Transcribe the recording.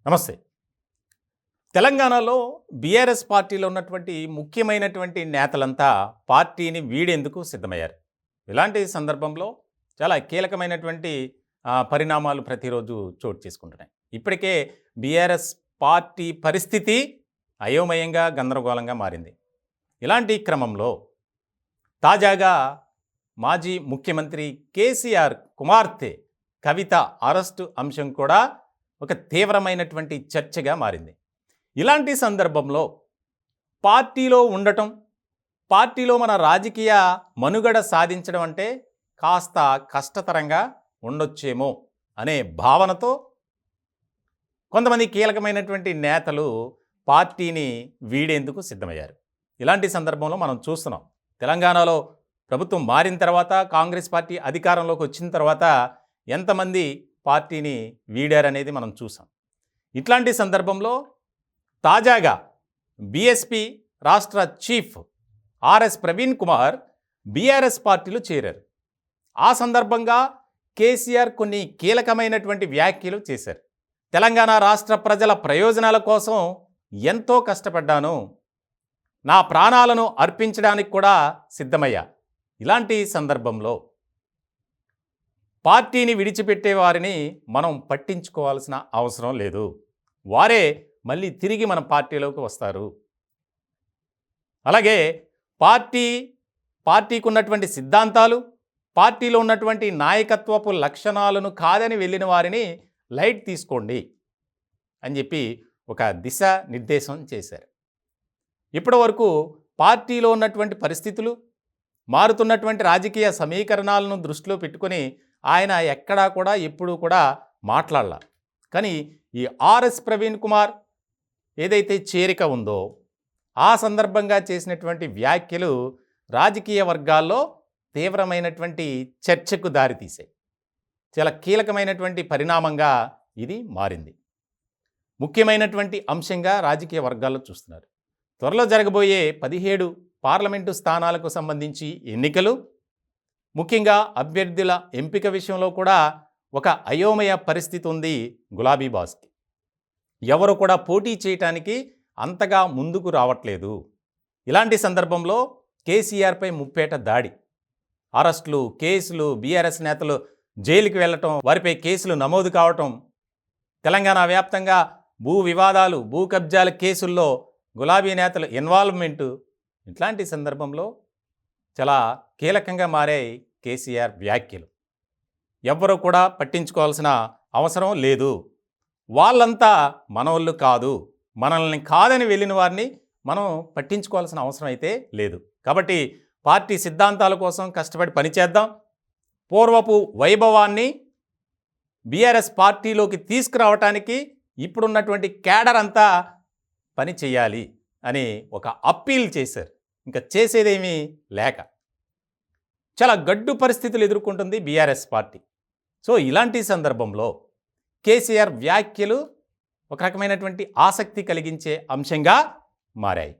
నమస్తే. తెలంగాణలో బీఆర్ఎస్ పార్టీలో ఉన్నటువంటి ముఖ్యమైనటువంటి నేతలంతా పార్టీని వీడేందుకు సిద్ధమయ్యారు. ఇలాంటి సందర్భంలో చాలా కీలకమైనటువంటి పరిణామాలు ప్రతిరోజు చోటు చేసుకుంటున్నాయి. ఇప్పటికే బీఆర్ఎస్ పార్టీ పరిస్థితి అయోమయంగా, గందరగోళంగా మారింది. ఇలాంటి క్రమంలో తాజాగా మాజీ ముఖ్యమంత్రి కేసీఆర్ కుమార్తె కవిత అరెస్టు అంశం కూడా ఒక తీవ్రమైనటువంటి చర్చగా మారింది. ఇలాంటి సందర్భంలో పార్టీలో ఉండటం, పార్టీలో మన రాజకీయ మనుగడ సాధించడం అంటే కాస్త కష్టతరంగా ఉండొచ్చేమో అనే భావనతో కొంతమంది కీలకమైనటువంటి నేతలు పార్టీని వీడేందుకు సిద్ధమయ్యారు. ఇలాంటి సందర్భంలో మనం చూస్తున్నాం. తెలంగాణలో ప్రభుత్వం మారిన తర్వాత, కాంగ్రెస్ పార్టీ అధికారంలోకి వచ్చిన తర్వాత ఎంతమంది పార్టీని వీడారనేది మనం చూసాం. ఇట్లాంటి సందర్భంలో తాజాగా బీఎస్పీ రాష్ట్ర chief RS Praveen Kumar BRS పార్టీలో చేరారు. ఆ సందర్భంగా కేసీఆర్ కొన్ని కీలకమైనటువంటి వ్యాఖ్యలు చేశారు. తెలంగాణ రాష్ట్ర ప్రజల ప్రయోజనాల కోసం ఎంతో కష్టపడ్డాను, నా ప్రాణాలను అర్పించడానికి కూడా సిద్ధమయ్యా. ఇలాంటి సందర్భంలో పార్టీని విడిచిపెట్టే వారిని మనం పట్టించుకోవాల్సిన అవసరం లేదు, వారే మళ్ళీ తిరిగి మన పార్టీలోకి వస్తారు. అలాగే పార్టీకి ఉన్నటువంటి సిద్ధాంతాలు, పార్టీలో ఉన్నటువంటి నాయకత్వపు లక్షణాలను కాదని వెళ్ళిన వారిని లైట్ తీసుకోండి అని చెప్పి ఒక దిశ నిర్దేశం చేశారు. ఇప్పటి వరకు పార్టీలో ఉన్నటువంటి పరిస్థితులు, మారుతున్నటువంటి రాజకీయ సమీకరణాలను దృష్టిలో పెట్టుకొని ఆయన ఎక్కడా కూడా ఎప్పుడూ కూడా మాట్లాడాల. కానీ ఈ ఆర్ఎస్ ప్రవీణ్ కుమార్ ఏదైతే చేరిక ఉందో ఆ సందర్భంగా చేసినటువంటి వ్యాఖ్యలు రాజకీయ వర్గాల్లో తీవ్రమైనటువంటి చర్చకు దారితీశాయి. చాలా కీలకమైనటువంటి పరిణామంగా ఇది మారింది. ముఖ్యమైనటువంటి అంశంగా రాజకీయ వర్గాల్లో చూస్తున్నారు. త్వరలో జరగబోయే 17 పార్లమెంటు స్థానాలకు సంబంధించి ఎన్నికలు, ముఖ్యంగా అభ్యర్థుల ఎంపిక విషయంలో కూడా ఒక అయోమయ పరిస్థితి ఉంది గులాబీ బాస్కి. ఎవరు కూడా పోటీ చేయటానికి అంతగా ముందుకు రావట్లేదు. ఇలాంటి సందర్భంలో కేసీఆర్పై ముప్పేట దాడి, అరెస్టులు, కేసులు, బీఆర్ఎస్ నేతలు జైలుకి వెళ్ళటం, వారిపై కేసులు నమోదు కావటం, తెలంగాణ వ్యాప్తంగా భూ వివాదాలు, భూ కబ్జాల కేసుల్లో గులాబీ నేతల ఇన్వాల్వ్మెంటు, ఇట్లాంటి సందర్భంలో చాలా కీలకంగా మారాయి కేసీఆర్ వ్యాఖ్యలు. ఎవ్వరూ కూడా పట్టించుకోవాల్సిన అవసరం లేదు, వాళ్ళంతా మనోళ్ళు కాదు, మనల్ని కాదని వెళ్ళిన వారిని మనం పట్టించుకోవాల్సిన అవసరం అయితే లేదు. కాబట్టి పార్టీ సిద్ధాంతాల కోసం కష్టపడి పనిచేద్దాం, పూర్వపు వైభవాన్ని బీఆర్ఎస్ పార్టీలోకి తీసుకురావటానికి ఇప్పుడున్నటువంటి క్యాడర్ అంతా పని చేయాలి అని ఒక అప్పీల్ చేశారు. ఇంకా చేసేదేమీ లేక చాలా గడ్డు పరిస్థితులు ఎదుర్కొంటుంది బీఆర్ఎస్ పార్టీ. సో ఇలాంటి సందర్భంలో కేసీఆర్ వ్యాఖ్యలు ఒక రకమైనటువంటి ఆసక్తి కలిగించే అంశంగా మారాయి.